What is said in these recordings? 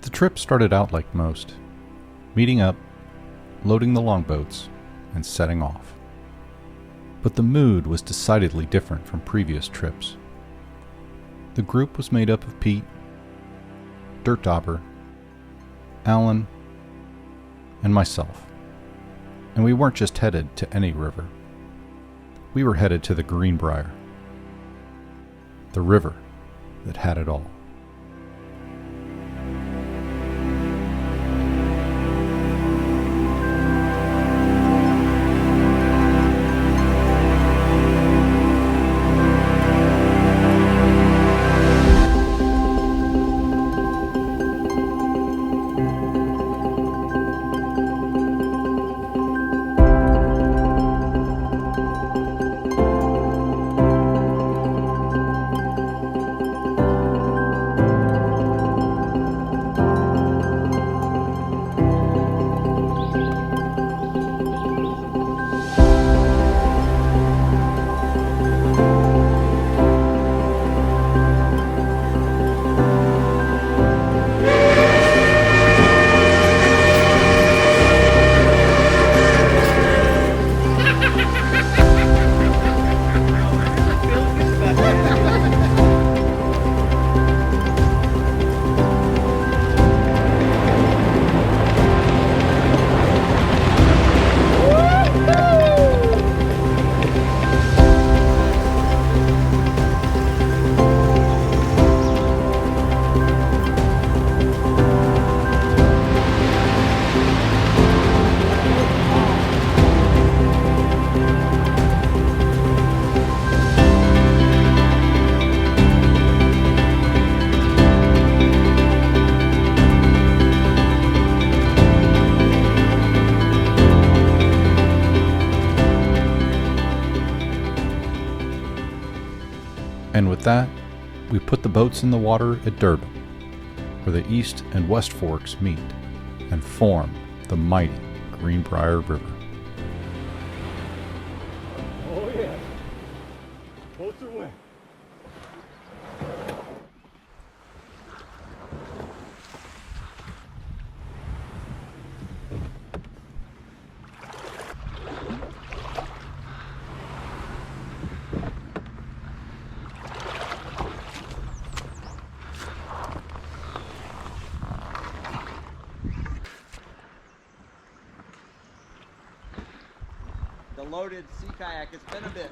The trip started out like most, meeting up, loading the longboats, and setting off. But the mood was decidedly different from previous trips. The group was made up of Pete, Dirt Dauber, Alan, and myself. And we weren't just headed to any river. We were headed to the Greenbrier, the river that had it all. And with that, we put the boats in the water at Durban, where the east and west forks meet and form the mighty Greenbrier River. Oh yeah, boats are wet. The loaded sea kayak, it's been a bit.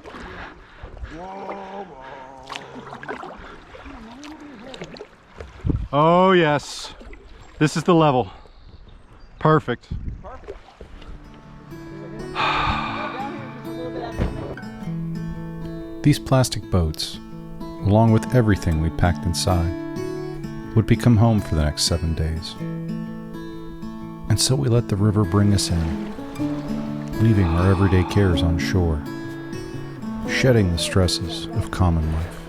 Oh yes, this is the level. Perfect. Perfect. These plastic boats, along with everything we packed inside, would become home for the next 7 days. And so we let the river bring us in, leaving our everyday cares on shore, shedding the stresses of common life.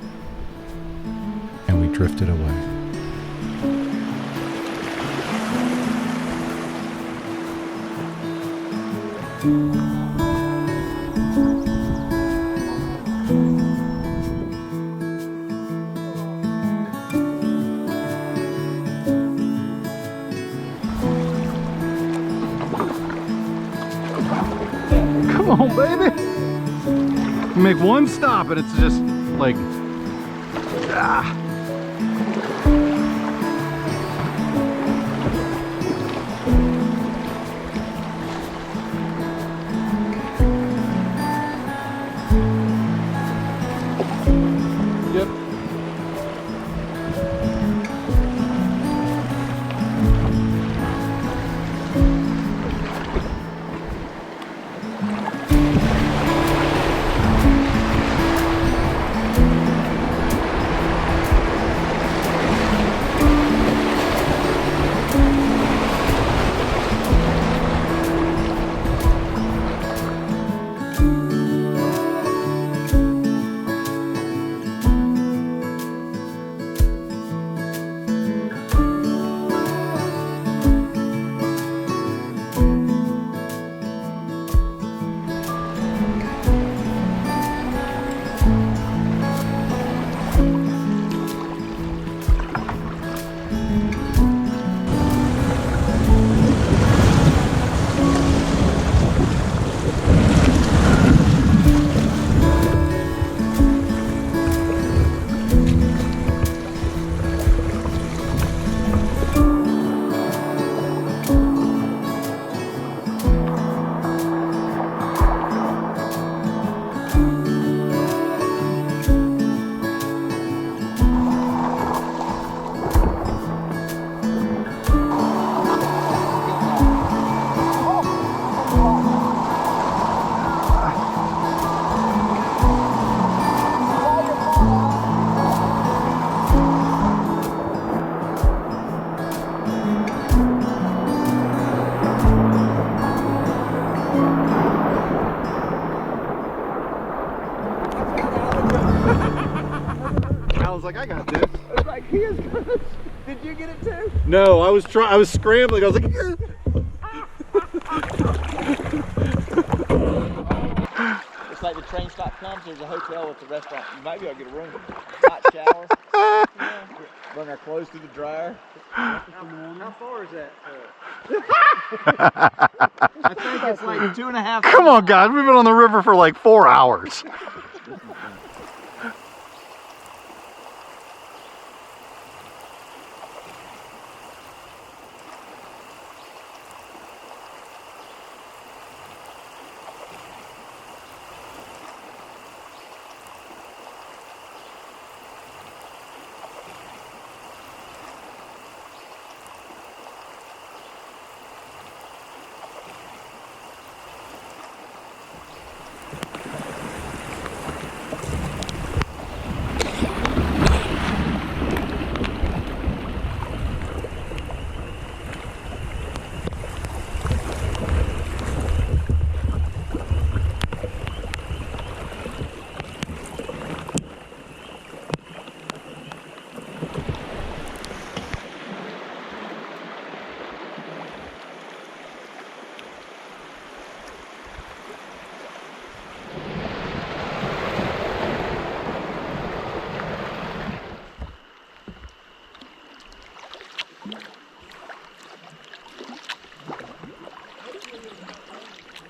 And we drifted away. Come on, baby. You make one stop and it's just like, ah. Yep. No, I was scrambling. I was like, It's like the train stop comes, there's a hotel with a restaurant. You might be able to get a room. Hot shower. Run our clothes through the dryer. How far is that? I think it's like 2.5. come on, guys. We've been on the river for like 4 hours.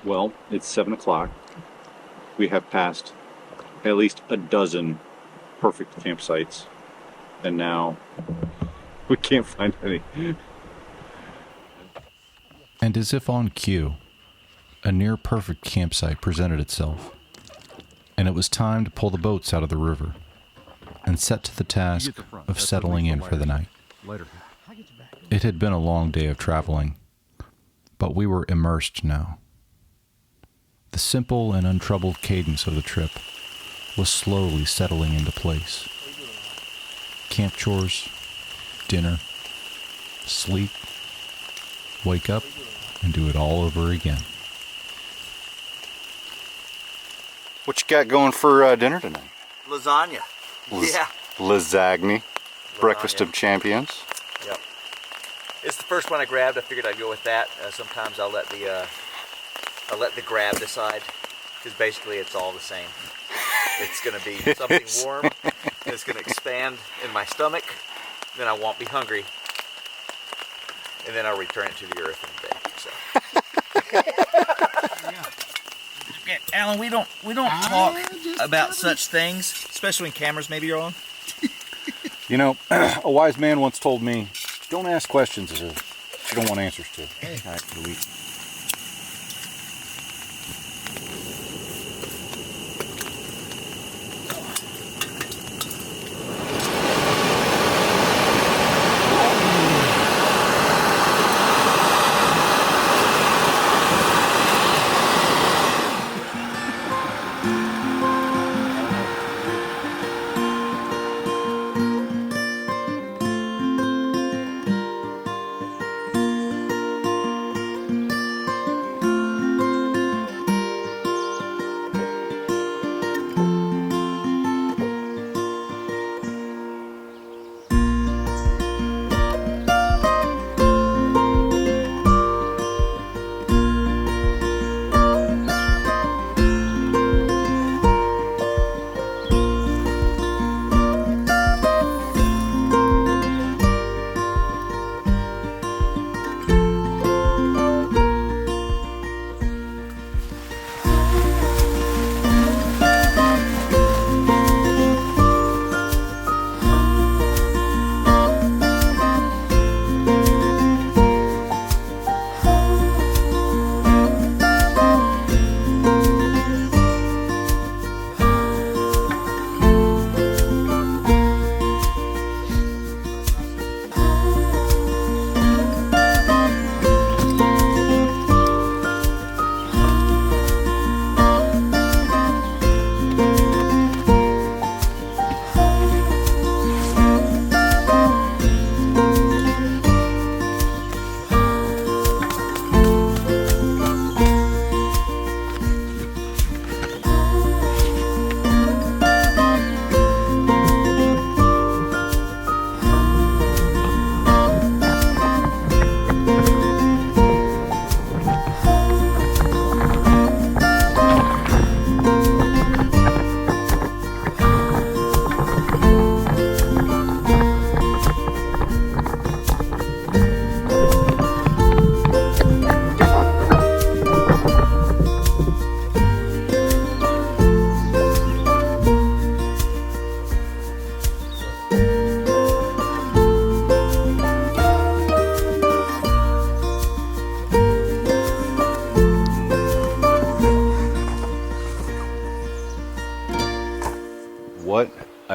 Well, it's 7 o'clock. We have passed at least a dozen perfect campsites, and now we can't find any. And as if on cue, a near-perfect campsite presented itself, and it was time to pull the boats out of the river and set to the task of settling in for the night. It had been a long day of traveling, but we were immersed now. The simple and untroubled cadence of the trip was slowly settling into place. Camp chores, dinner, sleep, wake up, and do it all over again. What you got going for dinner tonight? Lasagna. Yeah. Lasagna. Breakfast of champions. Yep. It's the first one I grabbed. I figured I'd go with that. Sometimes I'll let the grab decide, because basically it's all the same. It's going to be something warm, and it's going to expand in my stomach, then I won't be hungry, and then I'll return it to the earth in a day. So. Okay, Alan, we don't talk about such things, especially when cameras maybe are on. You know, a wise man once told me, don't ask questions that you don't want answers to. Hey. All right, delete.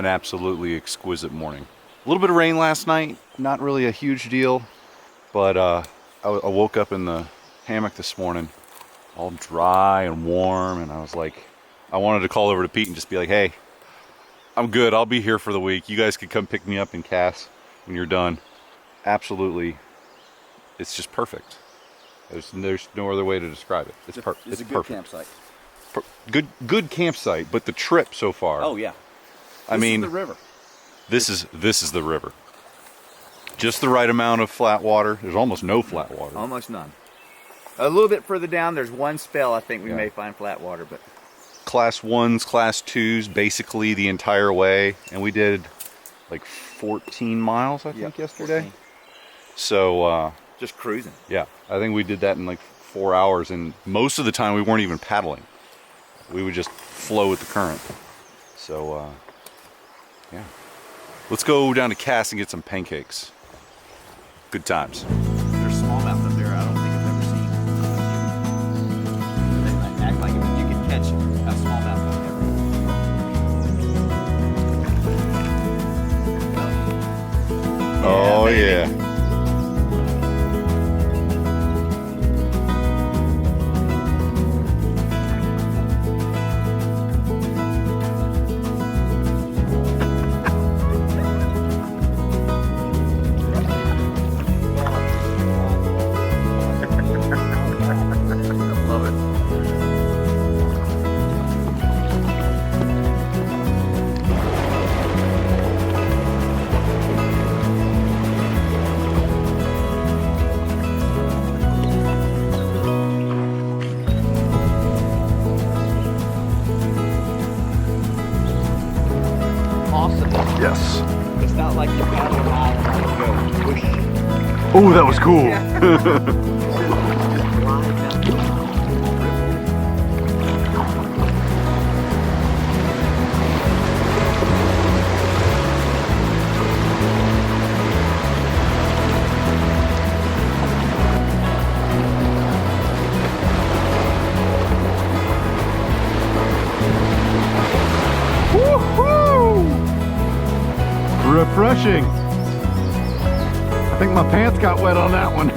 an absolutely exquisite morning. A little bit of rain last night, not really a huge deal, but I woke up in the hammock this morning all dry and warm, and I was like, I wanted to call over to Pete and just be like, hey, I'm good, I'll be here for the week. You guys could come pick me up in Cass when you're done. Absolutely, it's just perfect. There's no other way to describe it. It's perfect. It's a good campsite. Good campsite, but the trip so far. Oh yeah. I mean, this is the river. This is the river. Just the right amount of flat water. There's almost no flat water. Almost none. A little bit further down, there's one spell I think we may find flat water, but Class 1s, Class 2s, basically the entire way, and we did like 14 miles, I think, yesterday. 14. So just cruising. Yeah, I think we did that in like 4 hours, and most of the time we weren't even paddling. We would just flow with the current. So yeah, let's go down to Cass and get some pancakes. Good times. There's smallmouth up there I don't think I've ever seen. They like act like you can catch a smallmouth whenever. Oh yeah. Yes. It's not like you paddle an island and go whoosh. Oh, that was cool. Refreshing. I think my pants got wet on that one.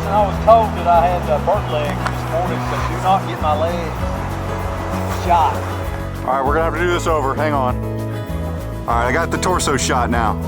I was told that I had bird legs this morning, so do not get my legs shot. All right, we're gonna have to do this over. Hang on. All right, I got the torso shot now.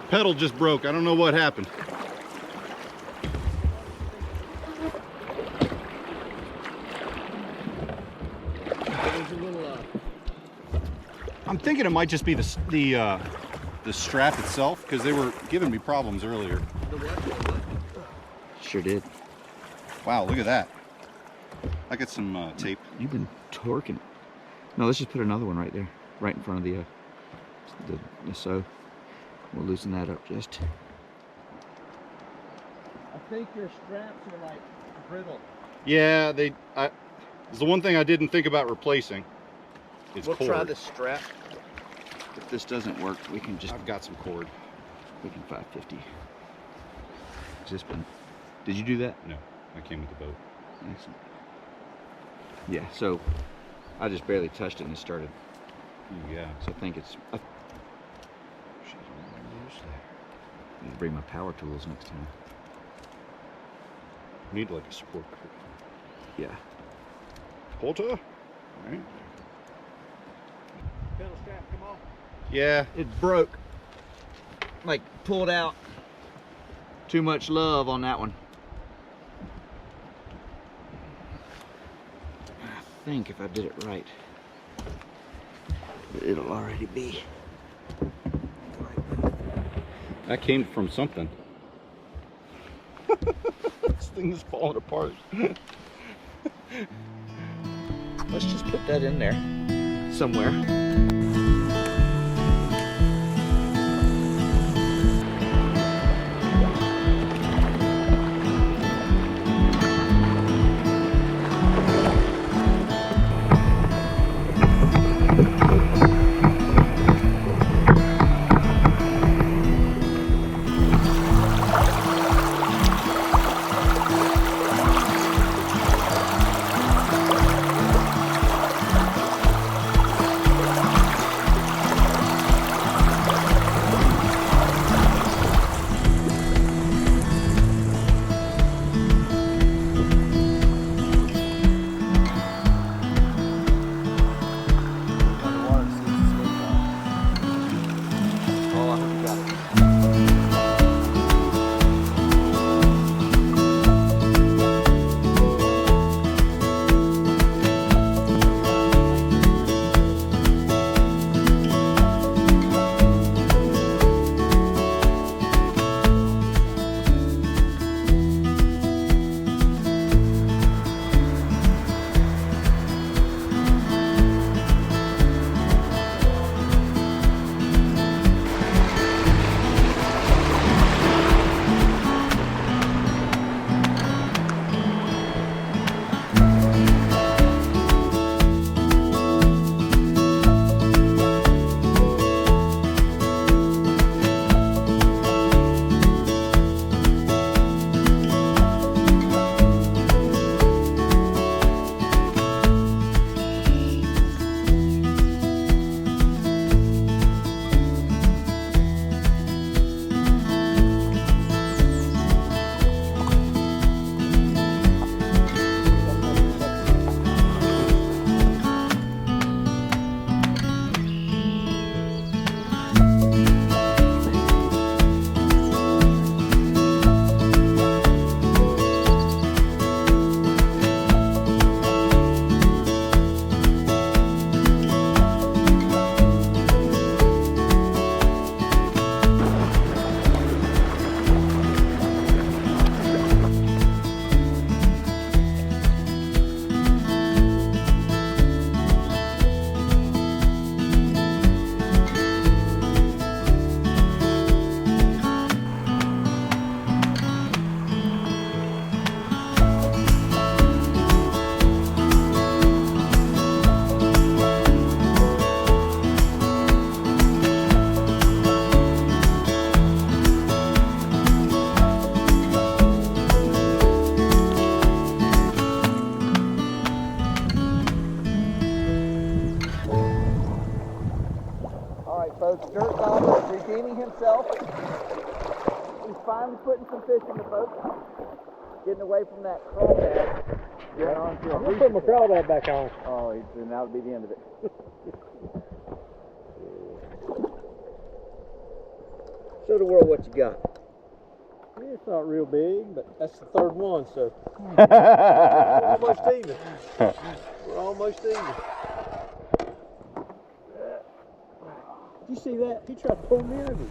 pedal just broke. I don't know what happened. I'm thinking it might just be the strap itself, because they were giving me problems earlier. Sure did. Wow, look at that. I got some tape. You've been torquing. No, let's just put another one right there, right in front of the so. We'll loosen that up just. I think your straps are like brittle. Yeah, it's the one thing I didn't think about replacing. It's We'll cord. try the strap. If this doesn't work, we can just. I've got some cord. We can 550. Just been. Did you do that? No, I came with the boat. Excellent. Yeah, so I just barely touched it and it started. Ooh, yeah. So I think it's. I need to bring my power tools next time. Need like a support. Yeah. Porter. All right. Pedal strap, come on. Yeah. It broke. Like pulled out. Too much love on that one. I think if I did it right, it'll already be. That came from something. This thing is falling apart. Let's just put that in there somewhere. folks. Dirt Dog is redeeming himself. He's finally putting some fish in the boat. Getting away from that crawdad. I'm going to put my crawdad back on. Oh, then that would be the end of it. Show the world what you got. Yeah, it's not real big, but that's the third one, so we're almost even. We're almost even. Did you see that? He tried to pull me over.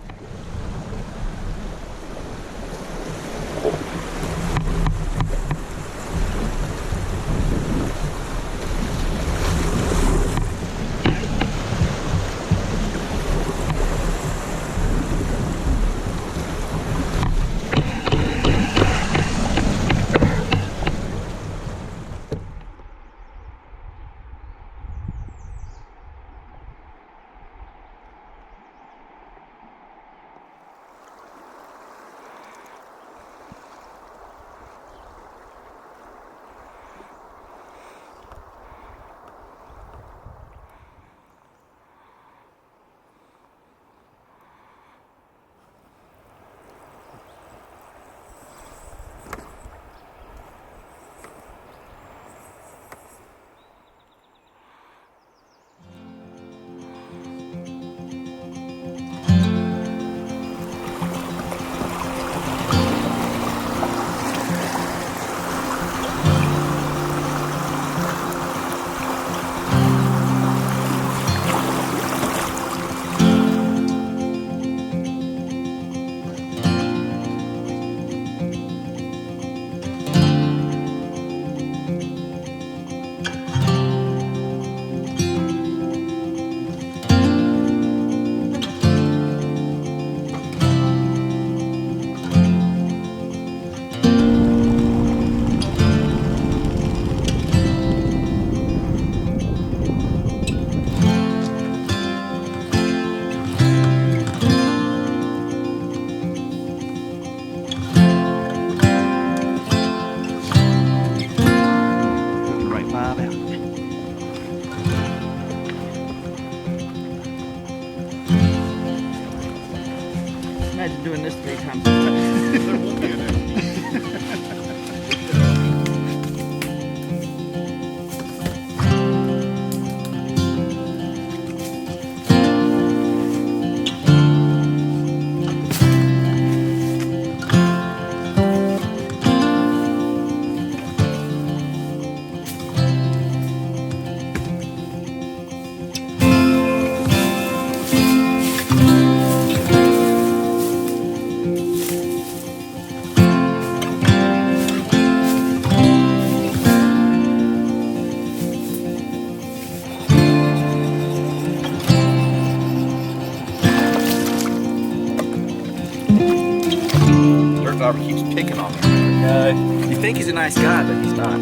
Imagine doing this 3 times. There will be an end. Robert keeps picking on me. You think he's a nice guy, but he's not.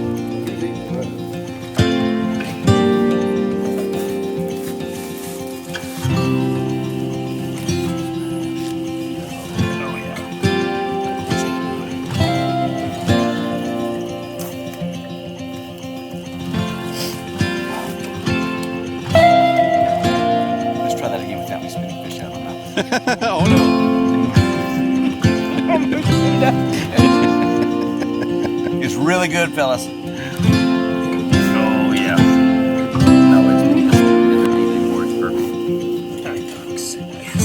Let's try that again without me spitting fish out of my mouth. Oh no. It's really good, fellas. Oh yeah. No, it's anymore. It's perfect. Yes.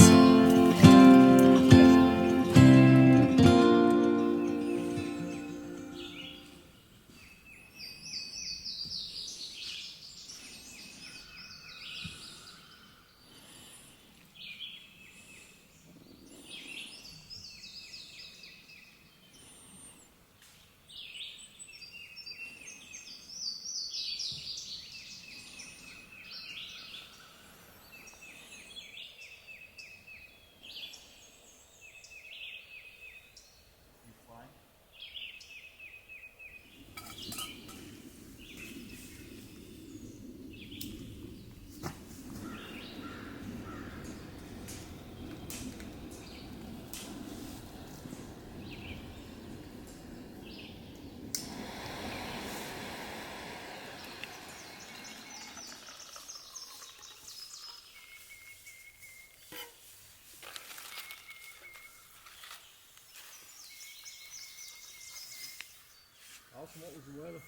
What was the weather?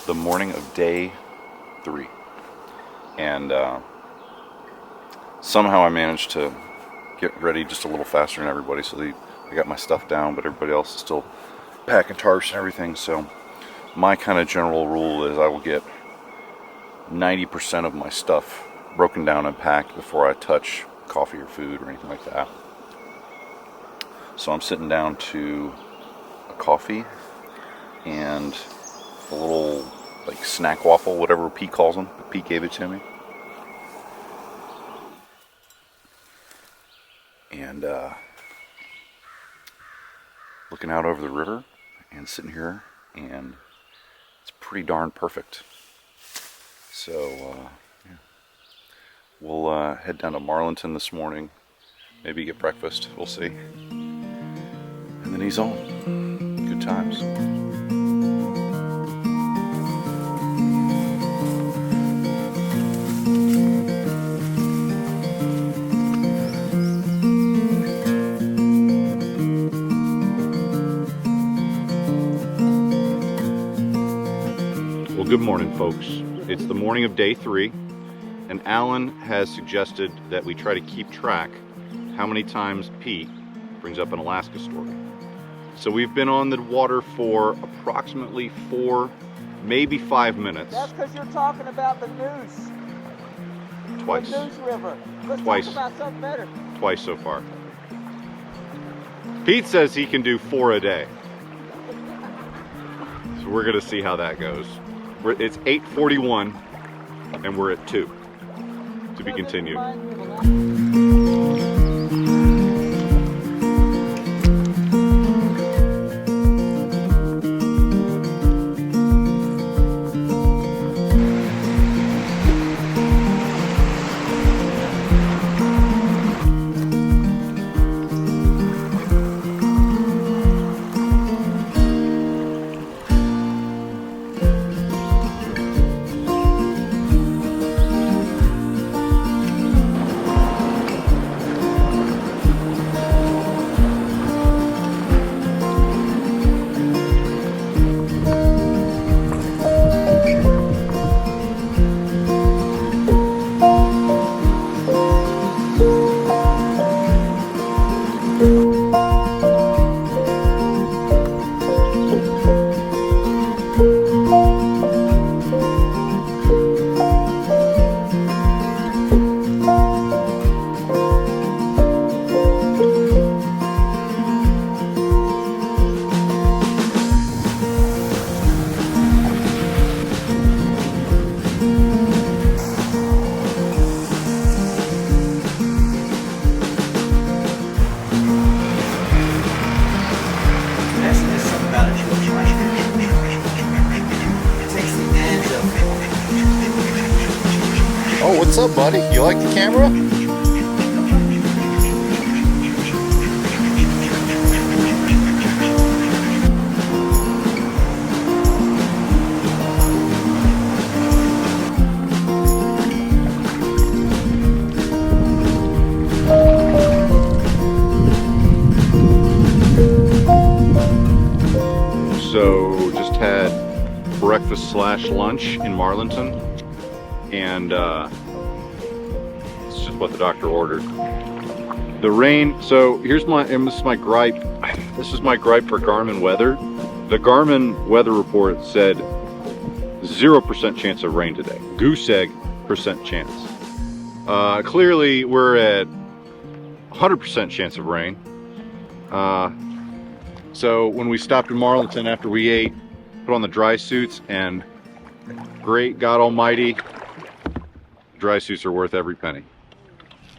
The morning of day 3, and somehow I managed to get ready just a little faster than everybody, so I got my stuff down, but everybody else is still packing tarps and everything. So my kind of general rule is I will get 90% of my stuff broken down and packed before I touch coffee or food or anything like that. So I'm sitting down to a coffee and a little like snack waffle, whatever Pete calls them. Pete gave it to me. And looking out over the river and sitting here, and it's pretty darn perfect. So yeah. We'll head down to Marlinton this morning, maybe get breakfast, we'll see. And then he's on. Good times. Well, good morning, folks. It's the morning of day 3, and Alan has suggested that we try to keep track how many times Pete brings up an Alaska story. So we've been on the water for approximately 4, maybe 5 minutes. That's because you're talking about the Neuse. Twice. The Neuse River. Let's Twice. talk about something better. Twice so far. Pete says he can do 4 a day. So we're gonna see how that goes. It's 8:41 and we're at 2. To be continued. Oh, what's up, buddy? You like the camera? So just had breakfast / lunch in Marlinton, and it's just what the doctor ordered. The rain, so here's and this is my gripe. This is my gripe for Garmin weather. The Garmin weather report said 0% chance of rain today. Goose egg % chance. Clearly we're at 100% chance of rain. So when we stopped in Marlinton after we ate, put on the dry suits, and great God Almighty, dry suits are worth every penny.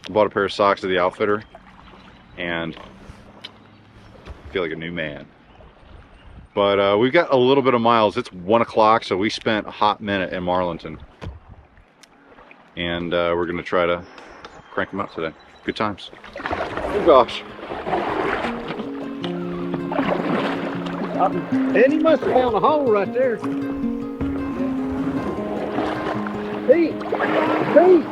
I bought a pair of socks at the outfitter and I feel like a new man. But we've got a little bit of miles. It's 1 o'clock, so we spent a hot minute in Marlinton. And we're gonna try to crank them up today. Good times. Oh gosh. And he must have found a hole right there. Pete! Pete!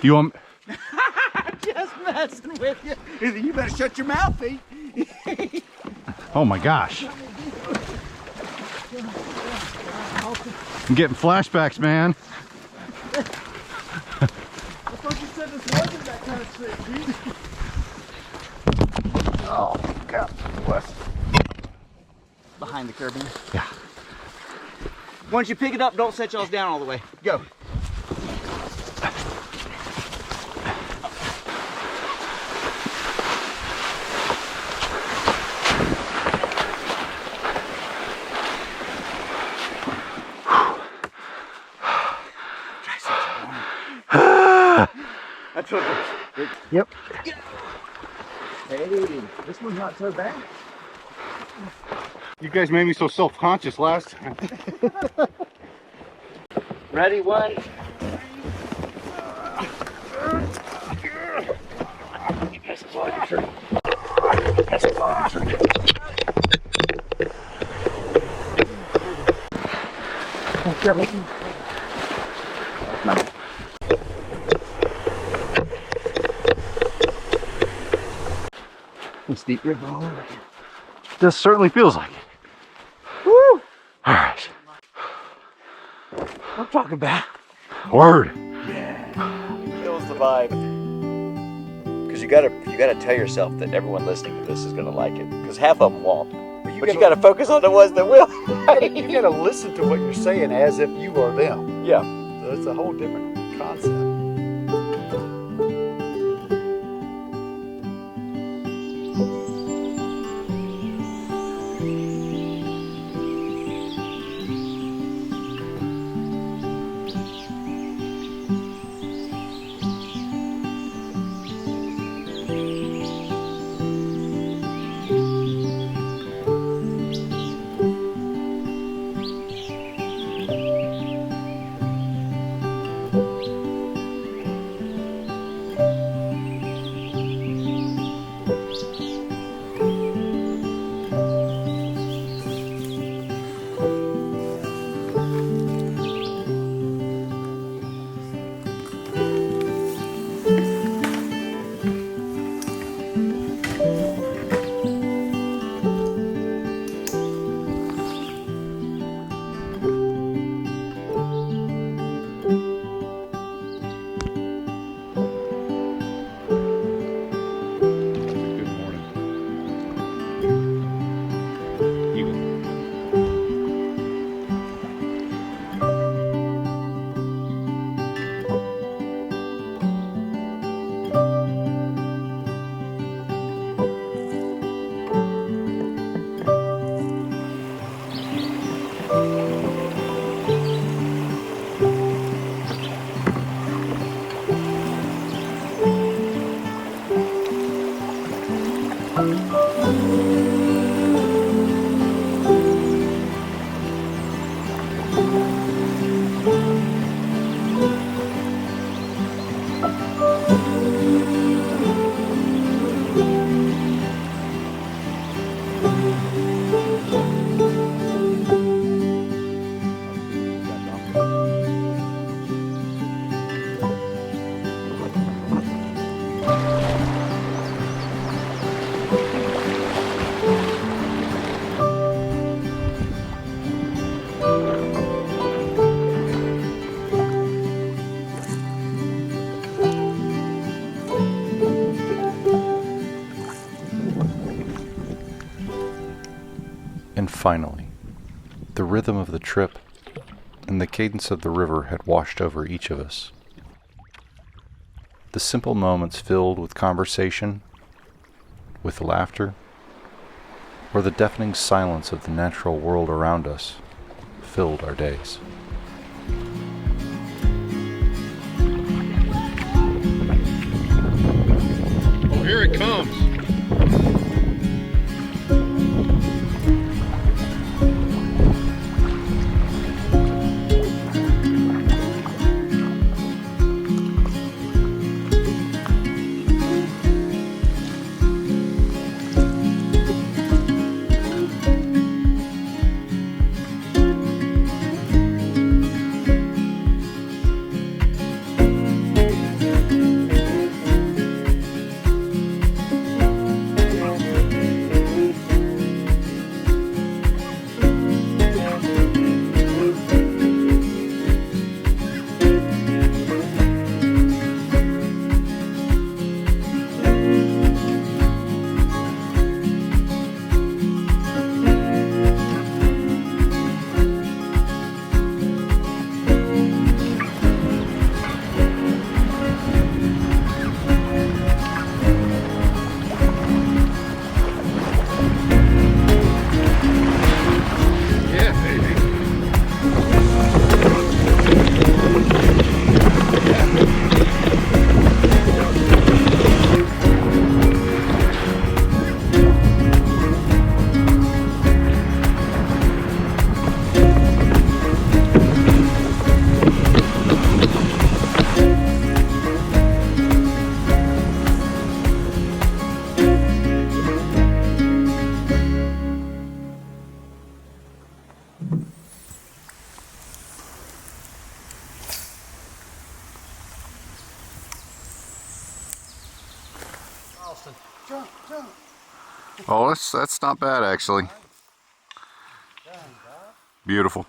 You want? Just messing with you. You better shut your mouth, Pete. Oh my gosh. I'm getting flashbacks, man. I thought you said this wasn't that kind of trick, Pete. Oh God, bless. Behind the curbing. Yeah. Once you pick it up, don't set yours down all the way. Go. That's what it is. Yep. Hey, this one's not so bad. You guys made me so self-conscious last time. Ready, one. Steep river all over again. This certainly feels like it. Woo! All right. I'm talking about. Word. Kills the vibe. Because you gotta tell yourself that everyone listening to this is gonna like it. Because half of them won't. But you gotta focus on the ones that will. You gotta listen to what you're saying as if you are them. Yeah. So it's a whole different concept. Finally, the rhythm of the trip and the cadence of the river had washed over each of us. The simple moments filled with conversation, with laughter, or the deafening silence of the natural world around us filled our days. Oh, here it comes. Oh, that's not bad actually. Beautiful.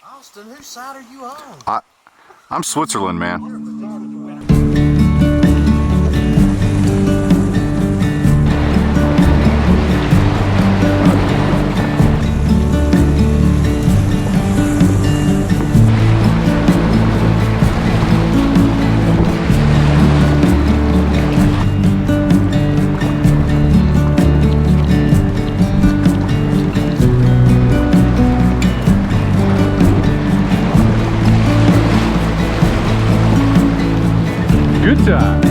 Austin, whose side are you on? I'm Switzerland, man. Good time.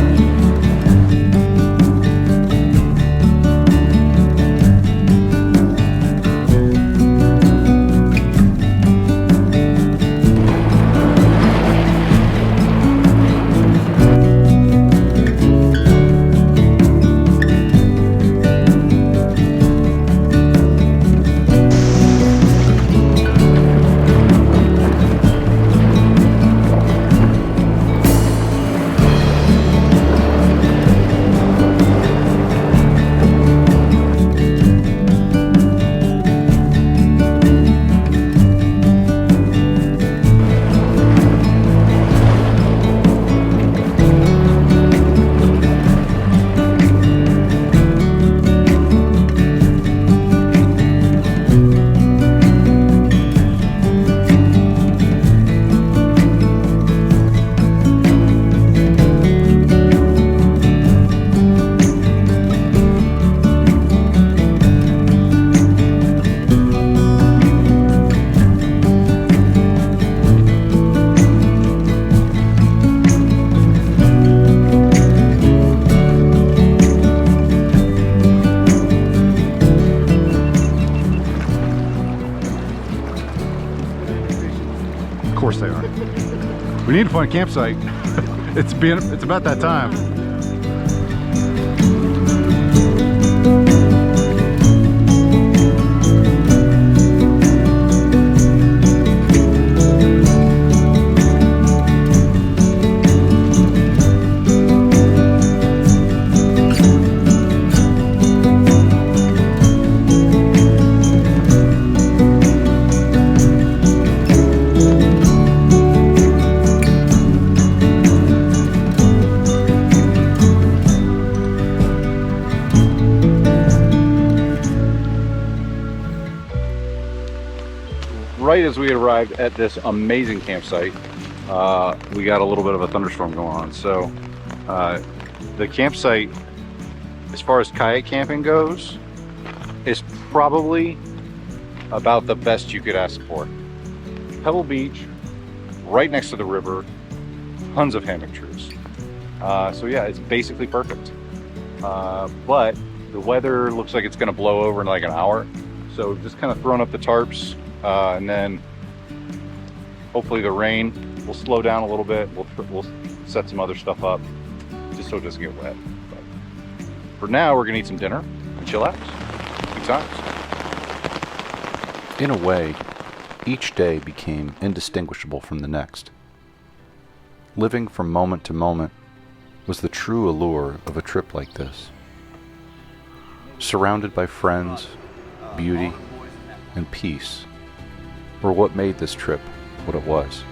Of course they are. We need to find a campsite. It's about that time. right as we arrived at this amazing campsite, we got a little bit of a thunderstorm going on. So the campsite, as far as kayak camping goes, is probably about the best you could ask for. Pebble Beach, right next to the river, tons of hammock trees. So yeah, it's basically perfect. But the weather looks like it's gonna blow over in like an hour. So just kind of throwing up the tarps, and then hopefully the rain will slow down a little bit. We'll set some other stuff up just so it doesn't get wet. But for now, we're gonna eat some dinner and chill out. Good times. In a way, each day became indistinguishable from the next. Living from moment to moment was the true allure of a trip like this. Surrounded by friends, beauty, and peace were what made this trip what it was.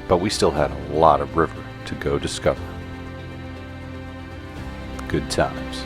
But we still had a lot of river to go discover. Good times.